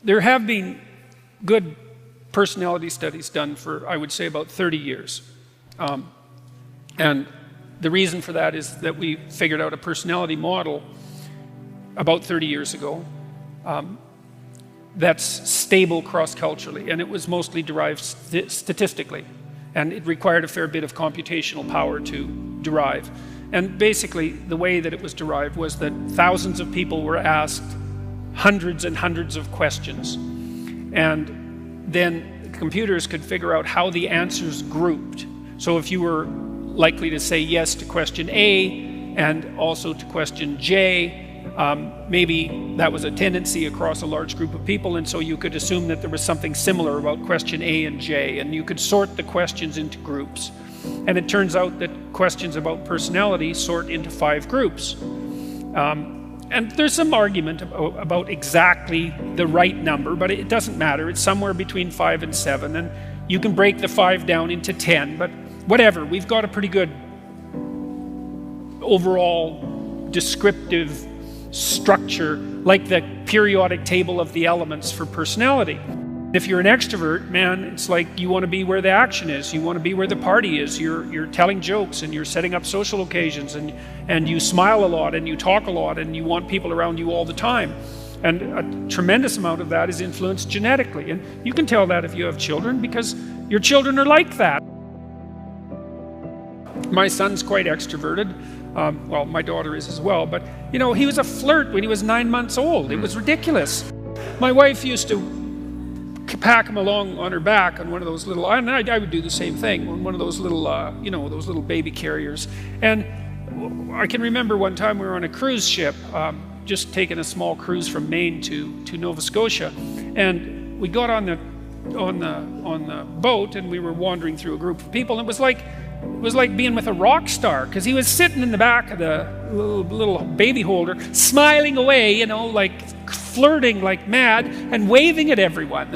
There have been good personality studies done for, I would say, about 30 years. And the reason for that is that we figured out a personality model about 30 years ago that's stable cross-culturally, and it was mostly derived statistically, and it required a fair bit of computational power to derive. And basically, the way that it was derived was that thousands of people were asked hundreds and hundreds of questions, and then computers could figure out how the answers grouped. So if you were likely to say yes to question A and also to question J, maybe that was a tendency across a large group of people, and so you could assume that there was something similar about question A and J, and you could sort the questions into groups. And it turns out that questions about personality sort into 5 groups. And there's some argument about exactly the right number, but it doesn't matter. It's somewhere between 5 and 7, and you can break the 5 down into 10, but whatever. We've got a pretty good overall descriptive structure, like the periodic table of the elements for personality. If you're an extrovert, man, it's like you want to be where the action is. You want to be where the party is. You're telling jokes, and you're setting up social occasions, and you smile a lot, and you talk a lot, and you want people around you all the time. And a tremendous amount of that is influenced genetically. And you can tell that if you have children, because your children are like that. My son's quite extroverted. Well, my daughter is as well. But, you know, he was a flirt when he was 9 months old. It was ridiculous. My wife used to pack him along on her back on one of those little, and I would do the same thing, on one of those little, those little baby carriers. And I can remember one time we were on a cruise ship, just taking a small cruise from Maine to Nova Scotia, and we got on the boat, and we were wandering through a group of people, and it was like being with a rock star, because he was sitting in the back of the little baby holder, smiling away, you know, like flirting like mad and waving at everyone,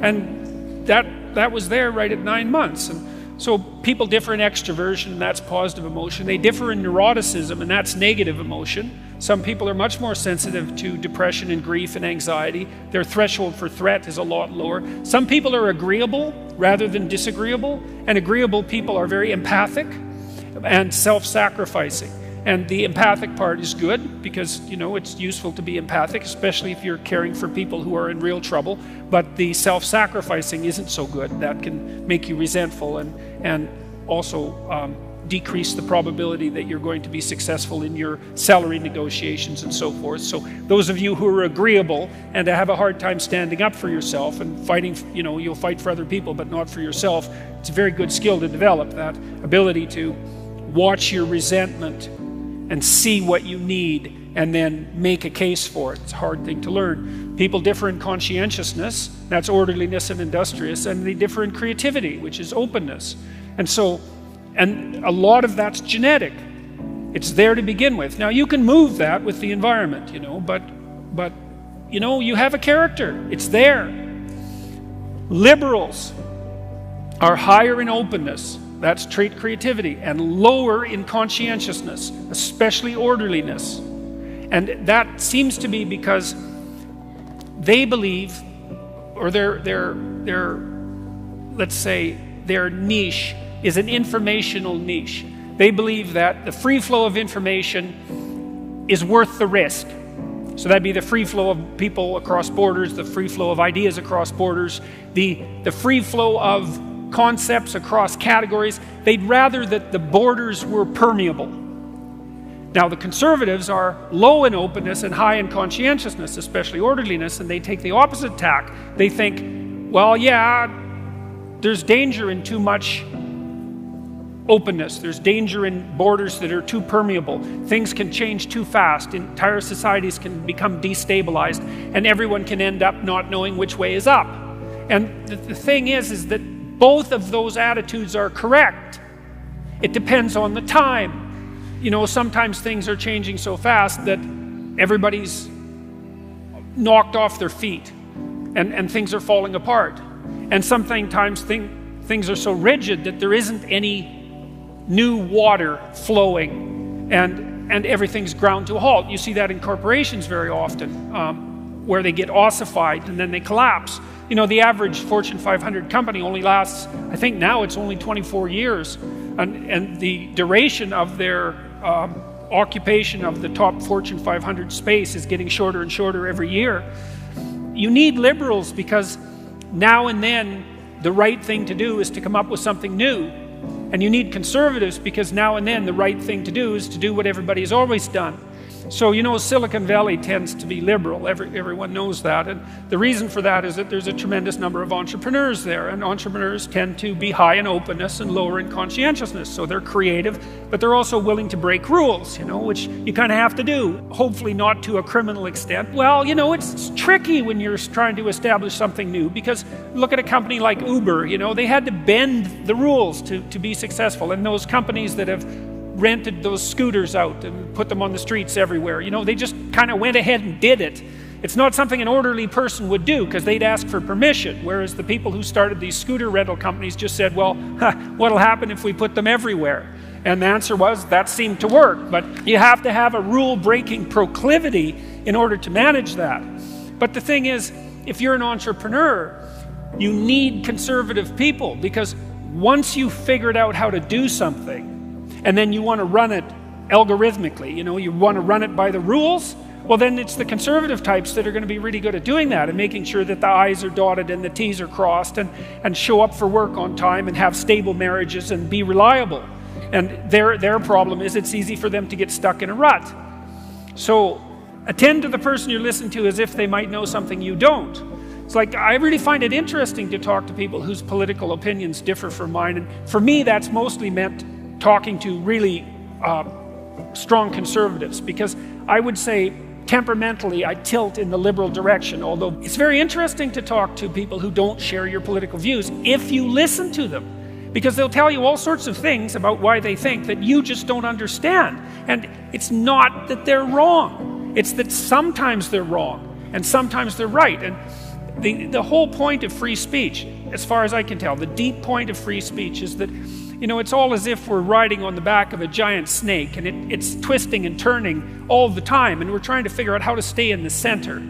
and that was there right at 9 months. And so people differ in extroversion, and that's positive emotion. They differ in neuroticism, and that's negative emotion. Some people are much more sensitive to depression and grief and anxiety. Their threshold for threat is a lot lower. Some people are agreeable rather than disagreeable, and agreeable people are very empathic and self-sacrificing. And the empathic part is good because, you know, it's useful to be empathic, especially if you're caring for people who are in real trouble. But the self-sacrificing isn't so good. That can make you resentful and also decrease the probability that you're going to be successful in your salary negotiations and so forth. So those of you who are agreeable and have a hard time standing up for yourself and fighting, you know, you'll fight for other people but not for yourself. It's a very good skill to develop, that ability to watch your resentment and see what you need and then make a case for it. It's a hard thing to learn. People differ in conscientiousness, that's orderliness and industrious, and they differ in creativity, which is openness. And a lot of that's genetic. It's there to begin with. Now you can move that with the environment, you know, but you know, you have a character. It's there. Liberals are higher in openness, that's trait creativity, and lower in conscientiousness, especially orderliness. And that seems to be because they believe, or their let's say their niche is an informational niche. They believe that the free flow of information is worth the risk. So that'd be the free flow of people across borders, the free flow of ideas across borders, the free flow of concepts across categories. They'd rather that the borders were permeable. Now the conservatives are low in openness and high in conscientiousness, especially orderliness, and they take the opposite tack. They think, well, yeah, there's danger in too much openness. There's danger in borders that are too permeable. Things can change too fast. Entire societies can become destabilized, and everyone can end up not knowing which way is up. And the thing is that both of those attitudes are correct. It depends on the time. You know, sometimes things are changing so fast that everybody's knocked off their feet and things are falling apart. And sometimes things are so rigid that there isn't any new water flowing and everything's ground to a halt. You see that in corporations very often. where they get ossified and then they collapse. You know, the average Fortune 500 company only lasts, I think now it's only 24 years. And the duration of their occupation of the top Fortune 500 space is getting shorter and shorter every year. You need liberals because now and then the right thing to do is to come up with something new. And you need conservatives because now and then the right thing to do is to do what everybody has always done. So, you know, Silicon Valley tends to be liberal. Everyone knows that. And the reason for that is that there's a tremendous number of entrepreneurs there. And entrepreneurs tend to be high in openness and lower in conscientiousness. So they're creative, but they're also willing to break rules, you know, which you kind of have to do. Hopefully not to a criminal extent. Well, you know, it's tricky when you're trying to establish something new, because look at a company like Uber, you know, they had to bend the rules to be successful. And those companies that have rented those scooters out and put them on the streets everywhere, you know, they just kind of went ahead and did it. It's not something an orderly person would do because they'd ask for permission, whereas the people who started these scooter rental companies just said, well, what'll happen if we put them everywhere? And the answer was, that seemed to work. But you have to have a rule-breaking proclivity in order to manage that. But the thing is, if you're an entrepreneur, you need conservative people, because once you've figured out how to do something, and then you want to run it algorithmically, you know, you want to run it by the rules, well, then it's the conservative types that are going to be really good at doing that and making sure that the I's are dotted and the T's are crossed, and show up for work on time and have stable marriages and be reliable. And their problem is it's easy for them to get stuck in a rut. So attend to the person you're listening to as if they might know something you don't. It's like, I really find it interesting to talk to people whose political opinions differ from mine. And for me, that's mostly meant talking to really strong conservatives, because I would say temperamentally I tilt in the liberal direction, although it's very interesting to talk to people who don't share your political views if you listen to them, because they'll tell you all sorts of things about why they think that you just don't understand. And it's not that they're wrong, it's that sometimes they're wrong and sometimes they're right. And the whole point of free speech, as far as I can tell, the deep point of free speech is that, you know, it's all as if we're riding on the back of a giant snake, and it's twisting and turning all the time, and we're trying to figure out how to stay in the center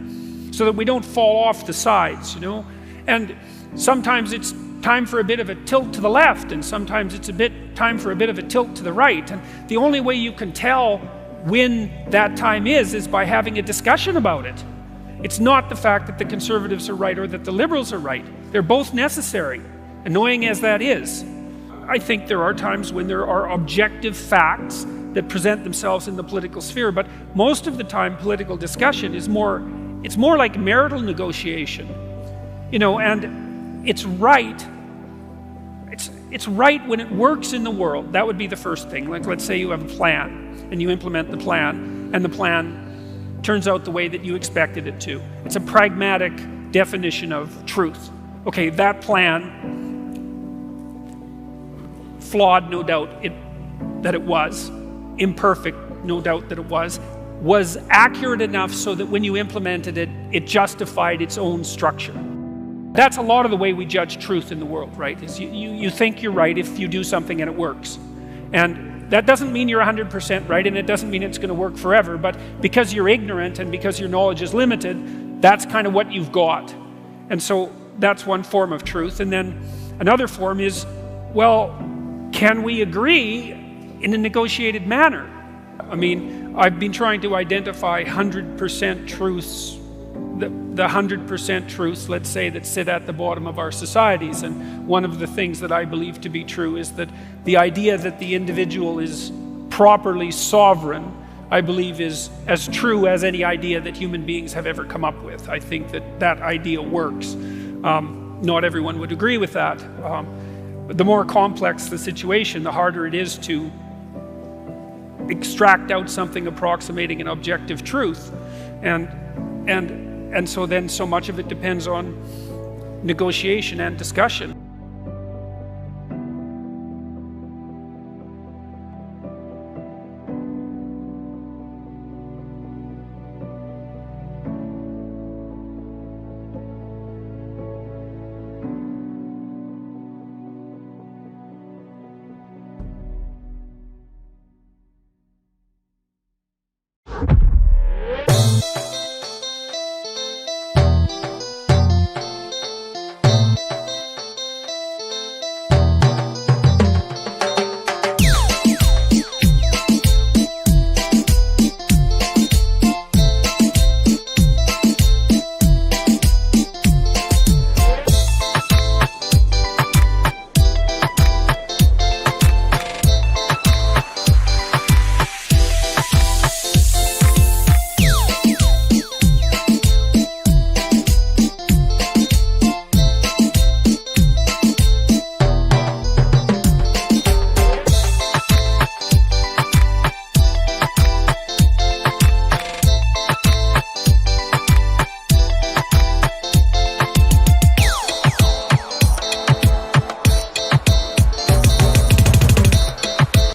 so that we don't fall off the sides, you know. And sometimes it's time for a bit of a tilt to the left, and sometimes it's time for a bit of a tilt to the right. And the only way you can tell when that time is by having a discussion about it. It's not the fact that the conservatives are right or that the liberals are right. They're both necessary, annoying as that is. I think there are times when there are objective facts that present themselves in the political sphere, but most of the time political discussion is more like marital negotiation. You know, and it's right. It's right when it works in the world. That would be the first thing. Like, let's say you have a plan and you implement the plan, and the plan turns out the way that you expected it to. It's a pragmatic definition of truth. Okay, that plan, flawed, no doubt that it was, imperfect, no doubt that it was accurate enough so that when you implemented it, it justified its own structure. That's a lot of the way we judge truth in the world, right? Is you think you're right if you do something and it works. And that doesn't mean you're 100% right, and it doesn't mean it's going to work forever, but because you're ignorant and because your knowledge is limited, that's kind of what you've got. And so that's one form of truth. And then another form is, well, can we agree in a negotiated manner? I mean, I've been trying to identify 100% truths, the 100% truths, let's say, that sit at the bottom of our societies. And one of the things that I believe to be true is that the idea that the individual is properly sovereign, I believe, is as true as any idea that human beings have ever come up with. I think that that idea works. Not everyone would agree with that. But the more complex the situation, the harder it is to extract out something approximating an objective truth. And so then so much of it depends on negotiation and discussion.